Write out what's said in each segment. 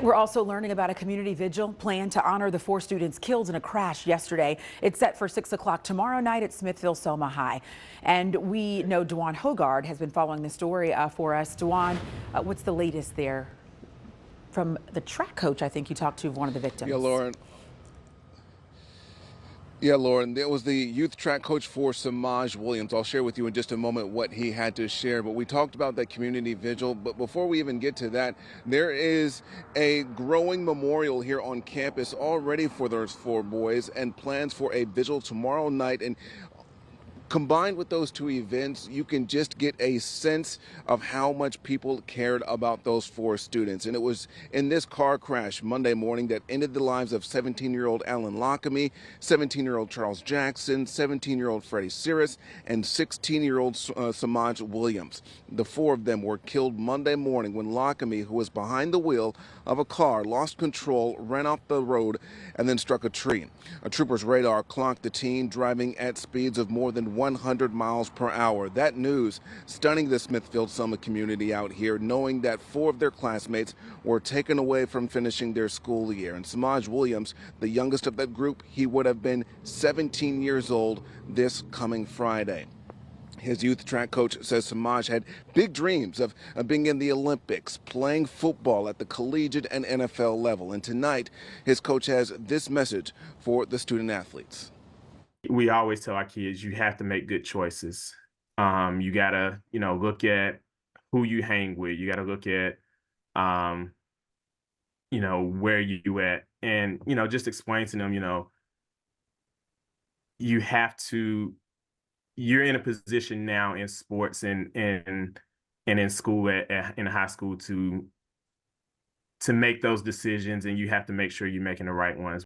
We're also learning about a community vigil planned to honor the 4 students killed in a crash yesterday. It's set for 6 o'clock tomorrow night at Smithfield-Selma High. And we know Dewan Hogard has been following the story for us. Dewan, what's the latest there from the track coach? I think you talked to one of the victims. Yeah, Lauren, that was the youth track coach for Samaj Williams. I'll share with you in just a moment what he had to share. But we talked about that community vigil. But before we even get to that, there is a growing memorial here on campus already for those 4 boys and plans for a vigil tomorrow night. And combined with those 2 events, you can just get a sense of how much people cared about those 4 students. And it was in this car crash Monday morning that ended the lives of 17-year-old Alan Lockamy, 17-year-old Charles Jackson, 17-year-old Freddie Cirrus, and 16-year-old Samaj Williams. The 4 of them were killed Monday morning when Lockamy, who was behind the wheel of a car, lost control, ran off the road, and then struck a tree. A trooper's radar clocked the teen driving at speeds of more than 100 miles per hour. That news stunning the Smithfield-Selma community out here, knowing that 4 of their classmates were taken away from finishing their school year. And Samaj Williams, the youngest of that group, he would have been 17 years old this coming Friday. His youth track coach says Samaj had big dreams of being in the Olympics, playing football at the collegiate and NFL level. And tonight, his coach has this message for the student athletes. We always tell our kids, you have to make good choices. You gotta, look at who you hang with. You gotta look at, where you at, and just explain to them, you have to. You're in a position now in sports and in school in high school to make those decisions, and you have to make sure you're making the right ones.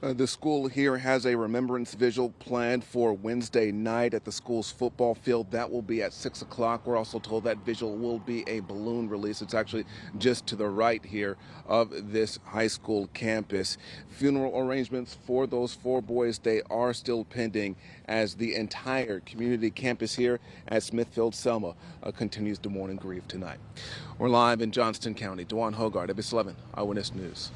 The school here has a remembrance vigil planned for Wednesday night at the school's football field. That will be at 6 o'clock. We're also told that vigil will be a balloon release. It's actually just to the right here of this high school campus. Funeral arrangements for those 4 boys, they are still pending as the entire community campus here at Smithfield-Selma continues to mourn and grieve tonight. We're live in Johnston County. Dewan Hogard, ABC 11 Eyewitness News.